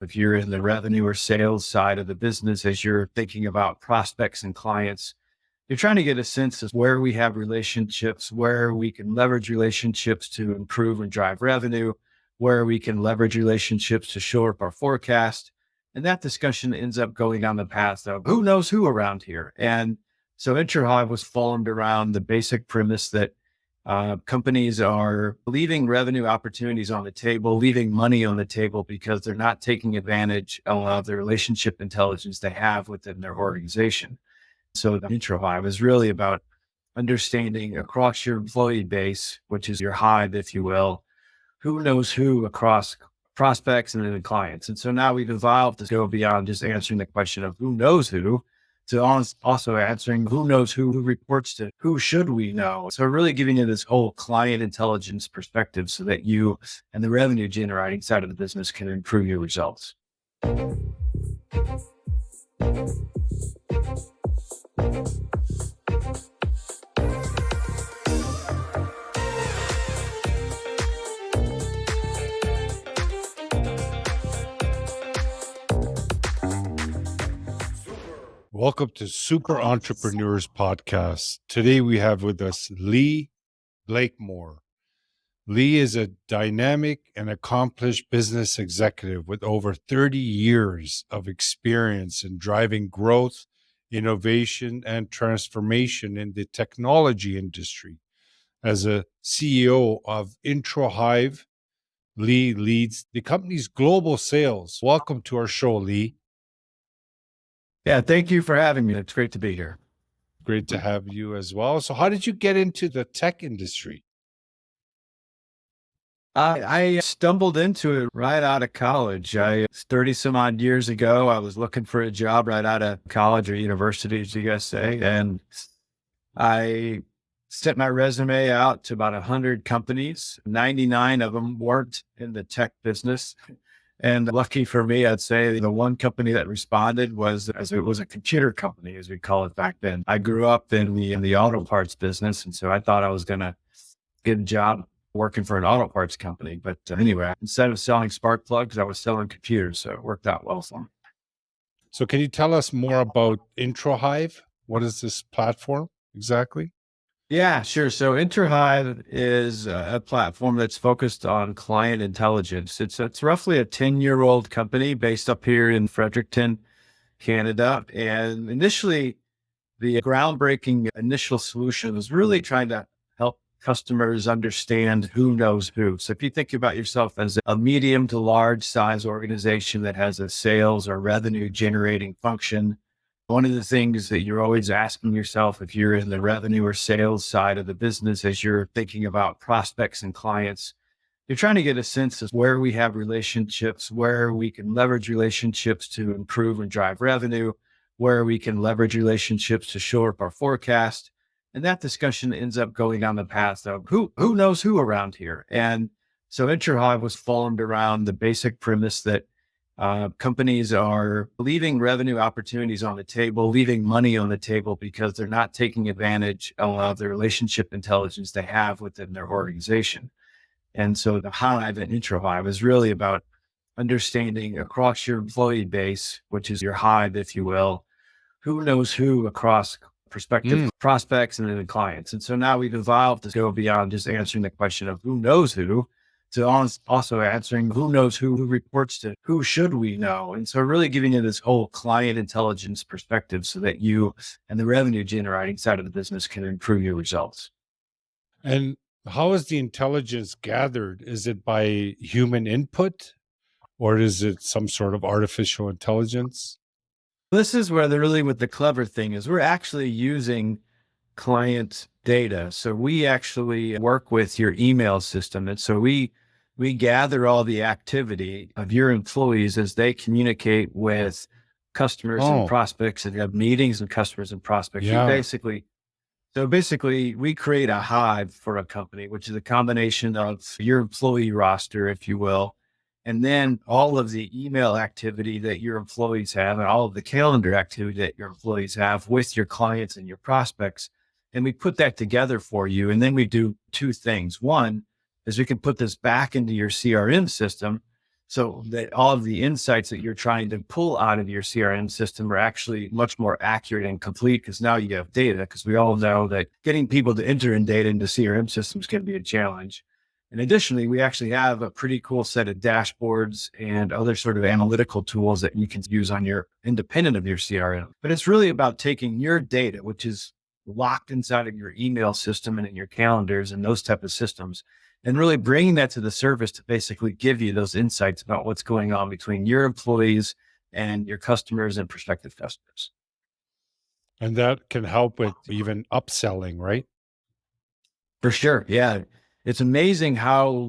if you're in the revenue or sales side of the business, as you're thinking about prospects and clients, you're trying to get a sense of where we have relationships, where we can leverage relationships to improve and drive revenue, where we can leverage relationships to shore up our forecast. And that discussion ends up going down the path of who knows who around here. And so Introhive was formed around the basic premise that companies are leaving revenue opportunities on the table, leaving money on the table because they're not taking advantage of the relationship intelligence they have within their organization. So the Introhive is really about understanding across your employee base, which is your hive, if you will, who knows who across prospects and then clients. And so now we've evolved to go beyond just answering the question of who knows who to also answering who knows who reports to who should we know. So really giving you this whole client intelligence perspective so that you and the revenue generating side of the business can improve your results. Welcome to Super Entrepreneurs Podcast. Today we have with us Lee Blakemore. Lee is a dynamic and accomplished business executive with over 30 years of experience in driving growth, innovation, and transformation in the technology industry. As a CEO of Introhive, Lee leads the company's global sales. Welcome to our show, Lee. Yeah, thank you for having me. It's great to be here. Great to have you as well. So how did you get into the tech industry? I stumbled into it right out of college. 30 some odd years ago, I was looking for a job right out of college or university, as you guys say. And I sent my resume out to about 100 companies. 99 of them weren't in the tech business. And lucky for me, I'd say the one company that responded was a computer company, as we call it back then. I grew up in the auto parts business. And so I thought I was going to get a job working for an auto parts company. But anyway, instead of selling spark plugs, I was selling computers. So it worked out well for me. So can you tell us more about Introhive? What is this platform exactly? Yeah, sure. So Introhive is a platform that's focused on client intelligence. It's roughly a 10-year-old company based up here in Fredericton, Canada. And initially, the groundbreaking initial solution was really trying to help customers understand who knows who. So if you think about yourself as a medium to large size organization that has a sales or revenue generating function, one of the things that you're always asking yourself, if you're in the revenue or sales side of the business, as you're thinking about prospects and clients, you're trying to get a sense of where we have relationships, where we can leverage relationships to improve and drive revenue, where we can leverage relationships to shore up our forecast. And that discussion ends up going down the path of who knows who around here. And so Introhive was formed around the basic premise that companies are leaving revenue opportunities on the table, leaving money on the table because they're not taking advantage of the relationship intelligence they have within their organization. And so the hive and Introhive is really about understanding across your employee base, which is your hive, if you will, who knows who across prospective prospects and then clients. And so now we've evolved to go beyond just answering the question of who knows who to also answering who knows who reports to who should we know. And so really giving you this whole client intelligence perspective so that you and the revenue generating side of the business can improve your results. And how is the intelligence gathered? Is it by human input or is it some sort of artificial intelligence? This is where what the clever thing is. We're actually using client data. So we actually work with your email system. And so we gather all the activity of your employees as they communicate with customers and prospects and have meetings with customers and prospects. Yeah. Basically, we create a hive for a company, which is a combination of your employee roster, if you will, and then all of the email activity that your employees have and all of the calendar activity that your employees have with your clients and your prospects. And we put that together for you. And then we do two things. One is we can put this back into your CRM system so that all of the insights that you're trying to pull out of your CRM system are actually much more accurate and complete because now you have data. Because we all know that getting people to enter in data into CRM systems can be a challenge. And additionally, we actually have a pretty cool set of dashboards and other sort of analytical tools that you can use on your independent of your CRM. But it's really about taking your data, which is locked inside of your email system and in your calendars and those type of systems, and really bringing that to the surface to basically give you those insights about what's going on between your employees and your customers and prospective customers. And that can help with even upselling, right? For sure. Yeah. It's amazing how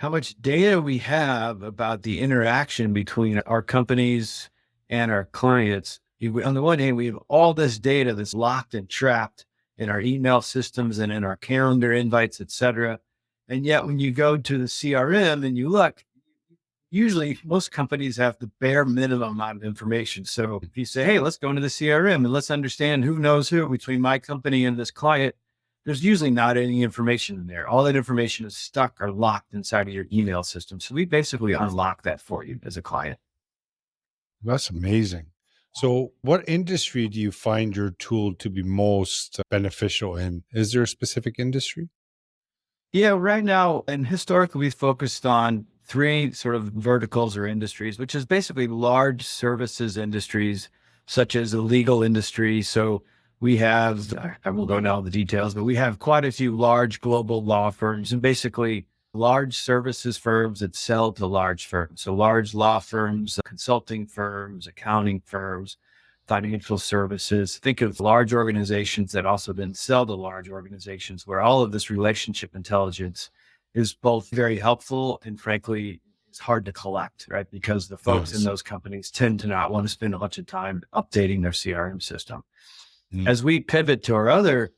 much data we have about the interaction between our companies and our clients. On the one hand, we have all this data that's locked and trapped in our email systems and in our calendar invites, et cetera. And yet when you go to the CRM and you look, usually most companies have the bare minimum amount of information. So if you say, hey, let's go into the CRM and let's understand who knows who between my company and this client, there's usually not any information in there. All that information is stuck or locked inside of your email system. So we basically unlock that for you as a client. That's amazing. So, what industry do you find your tool to be most beneficial in? Is there a specific industry? Yeah, right now, and historically, we've focused on three sort of verticals or industries, which is basically large services industries, such as the legal industry. So we have, I won't go into all the details, but we have quite a few large global law firms and basically large services firms that sell to large firms. So large law firms, consulting firms, accounting firms, financial services. Think of large organizations that also then sell to large organizations where all of this relationship intelligence is both very helpful and frankly, it's hard to collect, right? Because the folks in Yes. those companies tend to not want to spend a bunch of time updating their CRM system. Mm. As we pivot to our other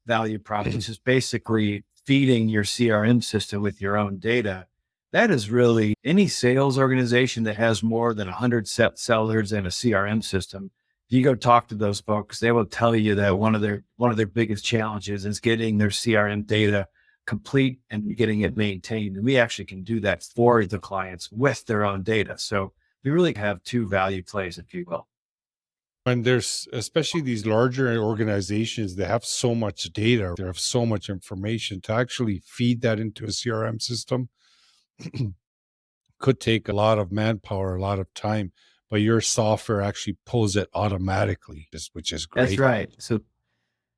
value prop, which is basically feeding your CRM system with your own data, that is really any sales organization that has more than 100 set sellers and a CRM system. If you go talk to those folks, they will tell you that one of their biggest challenges is getting their CRM data complete and getting it maintained. And we actually can do that for the clients with their own data. So we really have two value plays, if you will. And there's especially these larger organizations, they have so much data, they have so much information to actually feed that into a CRM system could take a lot of manpower, a lot of time, but your software actually pulls it automatically, which is That's great. right. So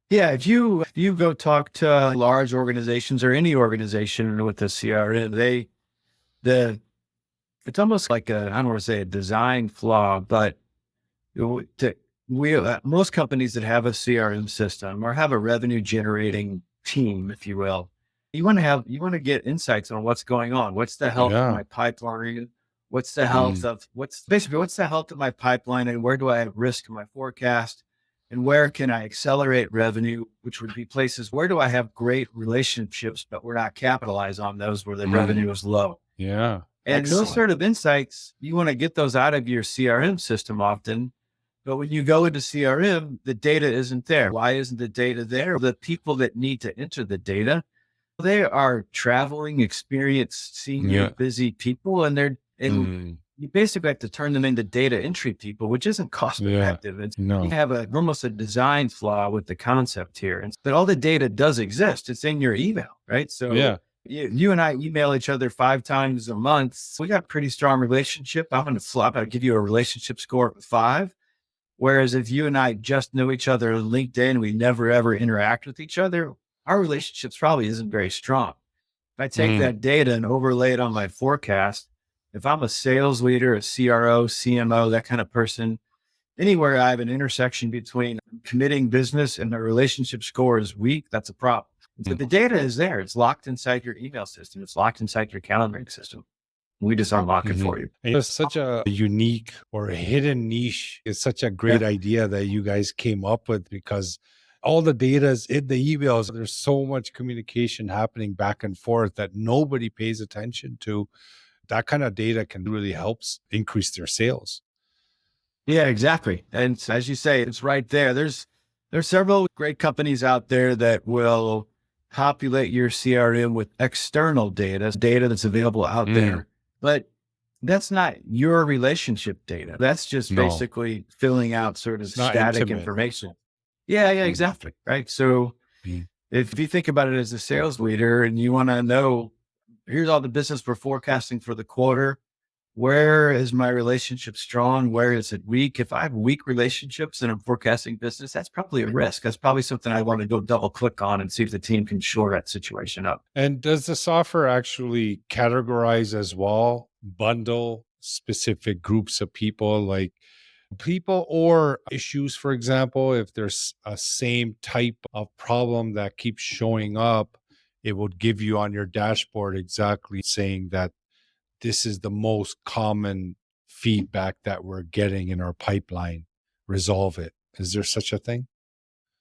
yeah, if you go talk to large organizations or any organization with a CRM, the it's almost like I don't want to say a design flaw, but most companies that have a CRM system or have a revenue generating team, if you will, you want to get insights on what's going on. What's the health of Yeah. my pipeline? What's the health Mm. of what's the health of my pipeline and where do I have risk in my forecast? And where can I accelerate revenue, which would be places where do I have great relationships, but we're not capitalized on those where the revenue is low. Yeah. And those Excellent. sort of insights, you want to get those out of your CRM system often. But when you go into CRM, the data isn't there. Why isn't the data there? The people that need to enter the data, they are traveling, experienced, senior, Yeah. busy people, and Mm. you basically have to turn them into data entry people, which isn't cost Yeah. effective. You No. have almost a design flaw with the concept here. But all the data does exist. It's in your email, right? So Yeah. you and I email each other 5 times a month. We got a pretty strong relationship. I'm going to give you a relationship score of 5. Whereas if you and I just know each other on LinkedIn, we never ever interact with each other, our relationships probably isn't very strong. If I take Mm. that data and overlay it on my forecast, if I'm a sales leader, a CRO, CMO, that kind of person, anywhere I have an intersection between committing business and the relationship score is weak, that's a problem. But the data is there. It's locked inside your email system. It's locked inside your calendaring system. We just unlock it for Mhm. you. And it's such a unique or a hidden niche. It's such a Yeah. great idea that you guys came up with because all the data is in the emails. There's so much communication happening back and forth that nobody pays attention to. That kind of data can really helps increase their sales. Yeah, exactly. And as you say, it's right there. There's several great companies out there that will populate your CRM with external data that's available out Mm. there. But That's not your relationship data. That's just No, basically filling out sort of it's not static intimate. information. Yeah, yeah, Mm, exactly. Right. So mm. if you think about it as a sales leader and you want to know, here's all the business we're forecasting for the quarter. Where is my relationship strong? Where is it weak? If I have weak relationships and I'm forecasting business, that's probably a risk. That's probably something I want to go double click on and see if the team can shore that situation up. And does the software actually categorize as well, bundle specific groups of people, like people or issues, for example, if there's a same type of problem that keeps showing up, it would give you on your dashboard exactly saying that this is the most common feedback that we're getting in our pipeline. Resolve it. Is there such a thing?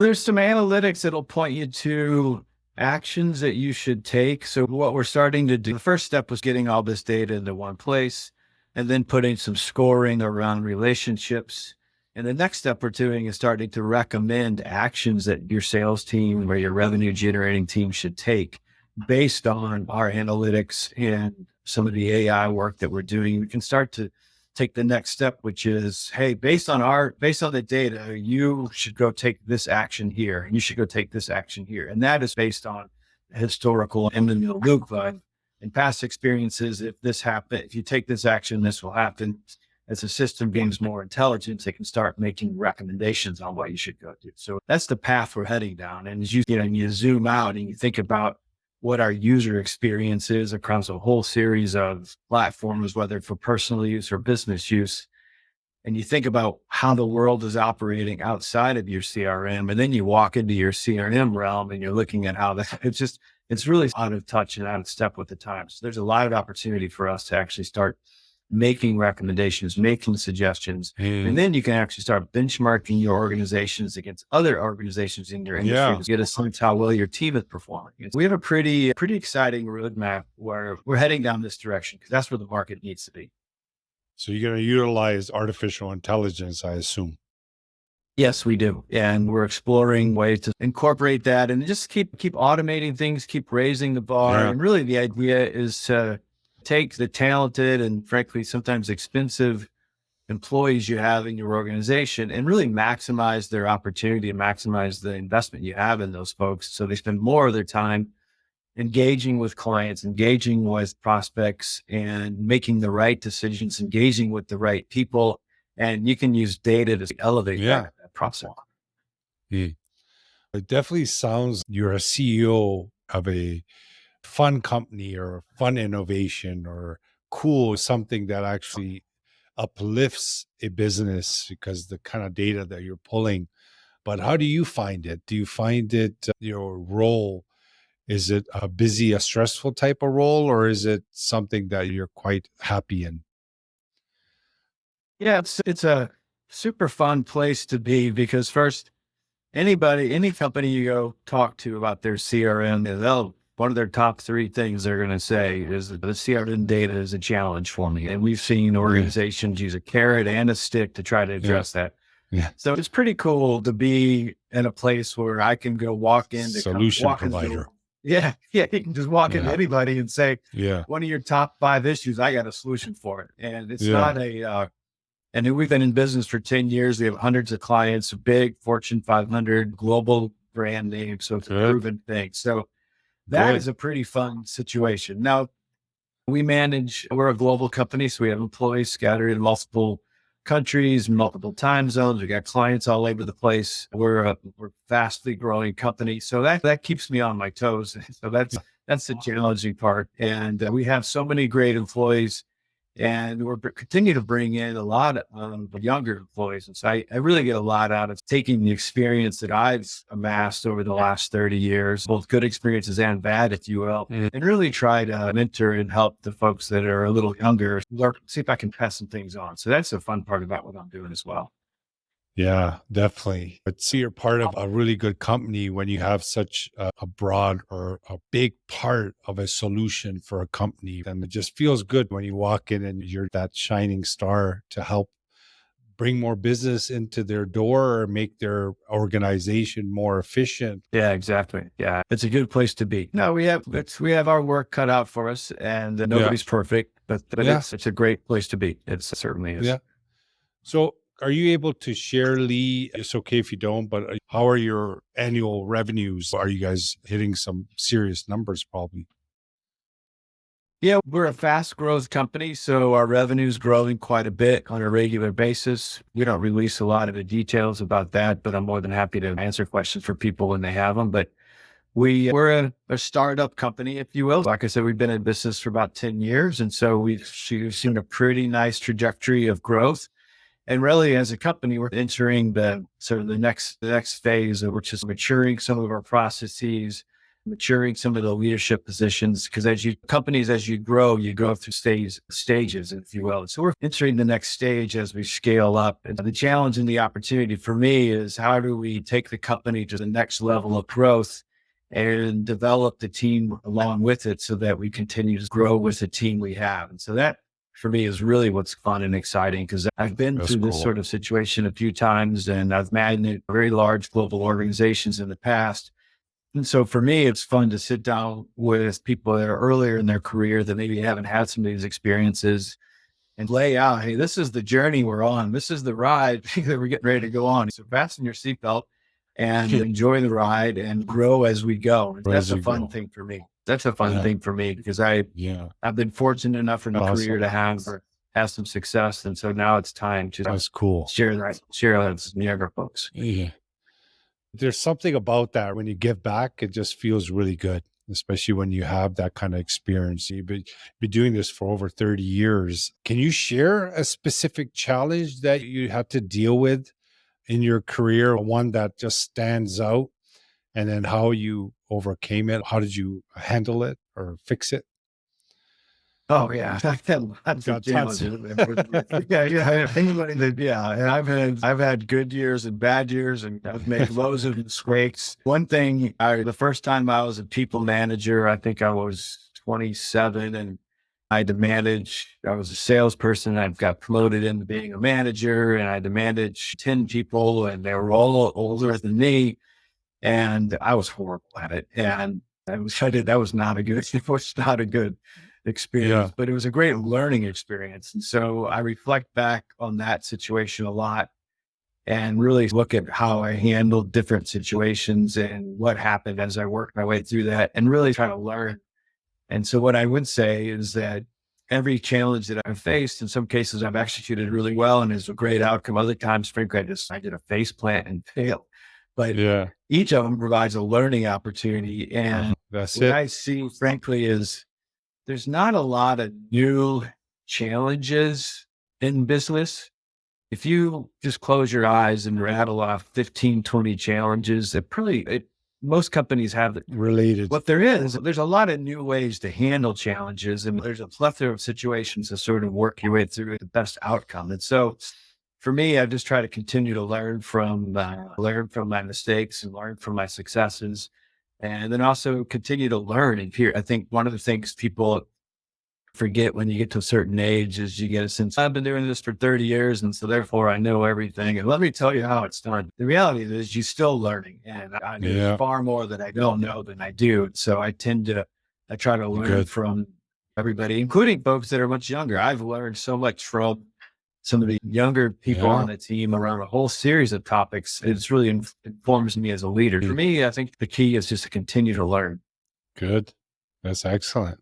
There's some analytics that'll point you to actions that you should take. So what we're starting to do, the first step was getting all this data into one place and then putting some scoring around relationships. And the next step we're doing is starting to recommend actions that your sales team or your revenue generating team should take based on our analytics and some of the AI work that we're doing. We can start to take the next step, which is, hey, based on the data, you should go take this action here, and you should go take this action here. And that is based on historical and in the loop and past experiences. If this happen, if you take this action, this will happen. As the system gains more intelligence, it can start making recommendations on what you should go do. So that's the path we're heading down. And as you zoom out and you think about what our user experience is across a whole series of platforms, whether for personal use or business use. And you think about how the world is operating outside of your CRM, and then you walk into your CRM realm and you're looking at how that it's really out of touch and out of step with the times. So there's a lot of opportunity for us to actually start making recommendations, making suggestions, and Mm, then you can actually start benchmarking your organizations against other organizations in your industry yeah. to get a sense how well your team is performing. We have a pretty exciting roadmap where we're heading down this direction because that's where the market needs to be. So you're going to utilize artificial intelligence, I assume. Yes, we do. And we're exploring ways to incorporate that and just keep automating things, keep raising the bar. Yeah. And really the idea is to take the talented and frankly sometimes expensive employees you have in your organization and really maximize their opportunity and maximize the investment you have in those folks. So they spend more of their time engaging with clients, engaging with prospects and making the right decisions, engaging with the right people. And you can use data to elevate Yeah. that process. Mm. It definitely sounds you're a CEO of a fun company or fun innovation or cool something that actually uplifts a business because the kind of data that you're pulling. But how do you find it? Do you find it your role? Is it a busy, a stressful type of role, or is it something that you're quite happy in? Yeah, it's a super fun place to be because first, any company you go talk to about their CRM, one of their top three things they're going to say is that the CRM data is a challenge for me. And we've seen Yeah. organizations use a carrot and a stick to try to Yeah. address that. Yeah. So it's pretty cool to be in a place where I can go Solution walk into, provider. yeah, yeah, you can just walk into Yeah. anybody and say, Yeah. one of your top five issues, I got a solution for it. And it's Yeah. not and we've been in business for 10 years. We have hundreds of clients, big Fortune 500 global brand name. So it's a Good. proven thing. So that is Good. a pretty fun situation. Now, we're a global company. So we have employees scattered in multiple countries, multiple time zones. We got clients all over the place. We're fastly growing company. So that keeps me on my toes. So that's the challenging part. And we have so many great employees and we're continue to bring in a lot of younger employees. And so I really get a lot out of taking the experience that I've amassed over the last 30 years, both good experiences and bad, if you will, Mm. and really try to mentor and help the folks that are a little younger, see if I can pass some things on. So that's a fun part about what I'm doing as well. Yeah, definitely. But see, you're part of a really good company when you have such a broad or a big part of a solution for a company. And it just feels good when you walk in and you're that shining star to help bring more business into their door or make their organization more efficient. Yeah, exactly. Yeah, it's a good place to be. No, we have our work cut out for us, and Yeah. nobody's perfect, but Yeah. it's a great place to be. It certainly is. Yeah. So are you able to share, Lee? It's okay if you don't, but how are your annual revenues? Are you guys hitting some serious numbers probably? Yeah, we're a fast growth company, so our revenue's growing quite a bit on a regular basis. We don't release a lot of the details about that, but I'm more than happy to answer questions for people when they have them. But we're a startup company, if you will. Like I said, we've been in business for about 10 years. And so we've seen a pretty nice trajectory of growth. And really, as a company, we're entering the next phase, which is maturing some of our processes, maturing some of the leadership positions. Because as you grow through stages, if you will. So we're entering the next stage as we scale up. And the challenge and the opportunity for me is, how do we take the company to the next level of growth and develop the team along with it, so that we continue to grow with the team we have? And so that, for me, is really what's fun and exciting, because I've been That's through this cool. sort of situation a few times, and I've managed very large global organizations in the past. And so for me, it's fun to sit down with people that are earlier in their career that maybe haven't had some of these experiences, and lay out, hey, this is the journey we're on. This is the ride that we're getting ready to go on. So fasten your seatbelt and enjoy the ride and grow as we go. That's a fun thing for me. That's a fun thing for me, because I've been fortunate enough in my career to have some success. And so now it's time to That's cool. share that with younger folks. Yeah. There's something about that when you give back, it just feels really good, especially when you have that kind of experience. You've been doing this for over 30 years. Can you share a specific challenge that you had to deal with in your career, one that just stands out, and then how you overcame it? How did you handle it or fix it? Oh yeah, I've had lots of challenges. Anybody that, and I've had good years and bad years, and I've made loads of mistakes. One thing, the first time I was a people manager, I think I was 27, and I had to manage. I was a salesperson. I got promoted into being a manager, and I had to manage 10 people, and they were all older than me, and I was horrible at it. And that was not a good. It was not a good experience, but it was a great learning experience. And so I reflect back on that situation a lot, and really look at how I handled different situations and what happened as I worked my way through that, and really try to learn. And so what I would say is that every challenge that I've faced, in some cases I've executed really well and it's a great outcome. Other times, frankly, I did a face plant and failed. But each of them provides a learning opportunity. And That's what it. I see, frankly, is there's not a lot of new challenges in business. If you just close your eyes and rattle off 15, 20 challenges, most companies have it Related. What there's a lot of new ways to handle challenges, and there's a plethora of situations to sort of work your way through the best outcome. And so for me, I just try to continue to learn from my mistakes and learn from my successes, and then also continue to learn and peer. I think one of the things people forget when you get to a certain age is you get a sense, I've been doing this for 30 years, and so therefore I know everything. And let me tell you how it's done. The reality is you're still learning, and there's far more that I don't know than I do. So I try to learn from everybody, including folks that are much younger. I've learned so much from some of the younger people on the team around a whole series of topics. It's really informs me as a leader. For me, I think the key is just to continue to learn. Good. That's excellent.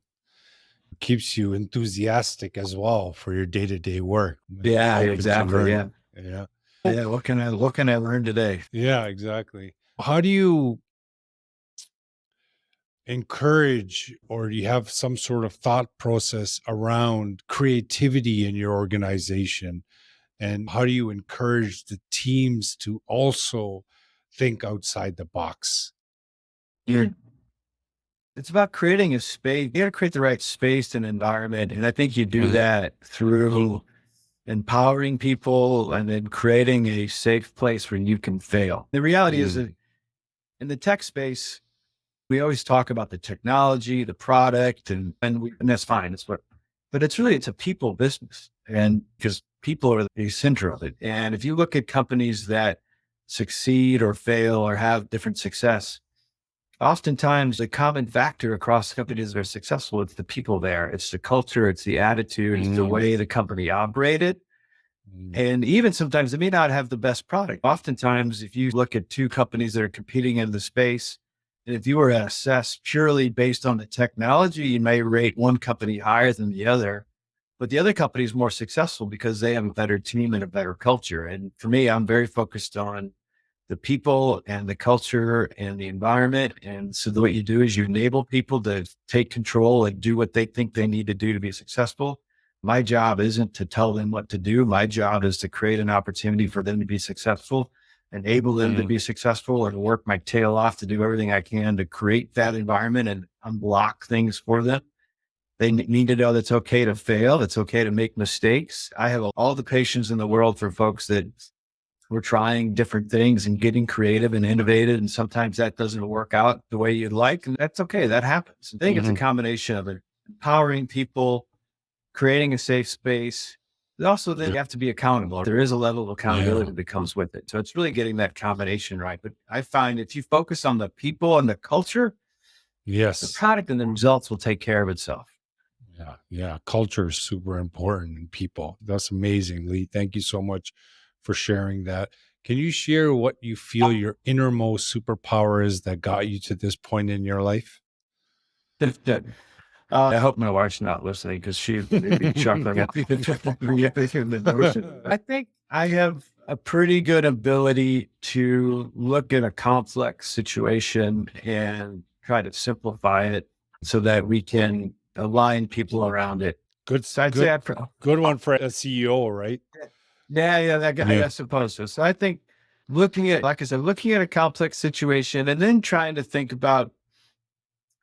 Keeps you enthusiastic as well for your day-to-day work. Yeah, exactly. Yeah. What can I learn today? Yeah, exactly. How do you encourage, or do you have some sort of thought process around creativity in your organization? And how do you encourage the teams to also think outside the box? It's about creating a space. You got to create the right space and environment. And I think you do that through empowering people and then creating a safe place where you can fail. The reality is that in the tech space, we always talk about the technology, the product, and that's fine. But it's a people business. And because people are the center of it. And if you look at companies that succeed or fail or have different success, oftentimes the common factor across companies that are successful, it's the people there. It's the culture, it's the attitude, it's the way the company operated. And even sometimes they may not have the best product. Oftentimes, if you look at two companies that are competing in the space, and if you were to assess purely based on the technology, you may rate one company higher than the other, but the other company is more successful because they have a better team and a better culture. And for me, I'm very focused on the people and the culture and the environment. And so what you do is you enable people to take control and do what they think they need to do to be successful. My job isn't to tell them what to do. My job is to create an opportunity for them to be successful, enable them to be successful, and work my tail off to do everything I can to create that environment and unblock things for them. They need to know that it's okay to fail. It's okay to make mistakes. I have all the patience in the world for folks that we're trying different things and getting creative and innovative. And sometimes that doesn't work out the way you'd like. And that's okay. That happens. I think it's a combination of empowering people, creating a safe space. But also, then you have to be accountable. There is a level of accountability that comes with it. So it's really getting that combination right. But I find if you focus on the people and the culture, the product and the results will take care of itself. Yeah. Culture is super important in people. That's amazing, Lee. Thank you so much for sharing that. Can you share what you feel your innermost superpower is that got you to this point in your life? I hope my wife's not listening because she would be chuckling at me. I think I have a pretty good ability to look at a complex situation and try to simplify it so that we can align people around it. Good one for a CEO, right? Yeah, that guy, I suppose so. So I think looking at a complex situation and then trying to think about,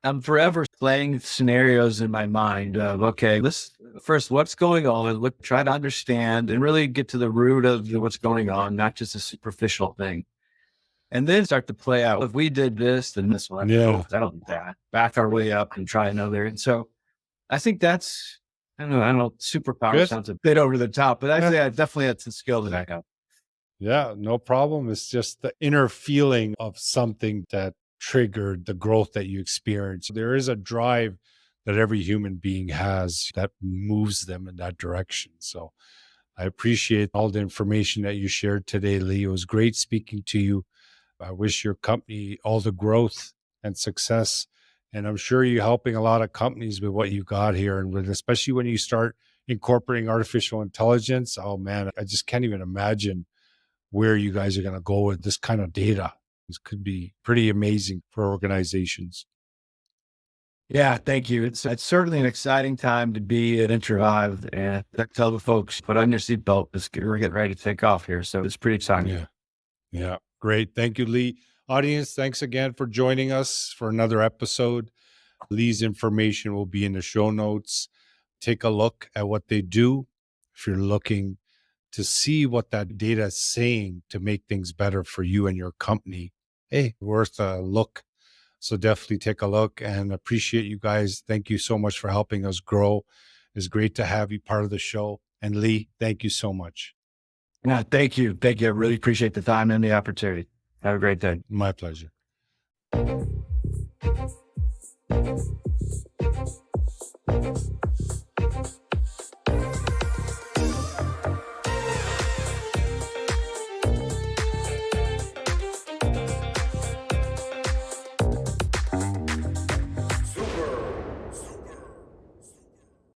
I'm forever playing scenarios in my mind of, okay, what's going on, and try to understand and really get to the root of what's going on, not just a superficial thing. And then start to play out, if we did this, then this will that'll be that. Back our way up and try another. And so I think that's, I don't know, superpower sounds a bit over the top, but I say definitely that's a skill that I have. Yeah, no problem. It's just the inner feeling of something that triggered the growth that you experience. There is a drive that every human being has that moves them in that direction. So I appreciate all the information that you shared today, Lee. It was great speaking to you. I wish your company all the growth and success. And I'm sure you're helping a lot of companies with what you got here. And especially when you start incorporating artificial intelligence, oh man, I just can't even imagine where you guys are going to go with this kind of data. This could be pretty amazing for organizations. Yeah, thank you. It's certainly an exciting time to be at Introhive, and I tell the folks, put on your seatbelt. We're getting ready to take off here. So it's pretty exciting. Yeah. Great. Thank you, Lee. Audience, thanks again for joining us for another episode. Lee's information will be in the show notes. Take a look at what they do if you're looking to see what that data is saying to make things better for you and your company. Hey, worth a look. So definitely take a look, and appreciate you guys. Thank you so much for helping us grow. It's great to have you part of the show. And Lee, thank you so much. Yeah, thank you. Thank you. I really appreciate the time and the opportunity. Have a great day. My pleasure.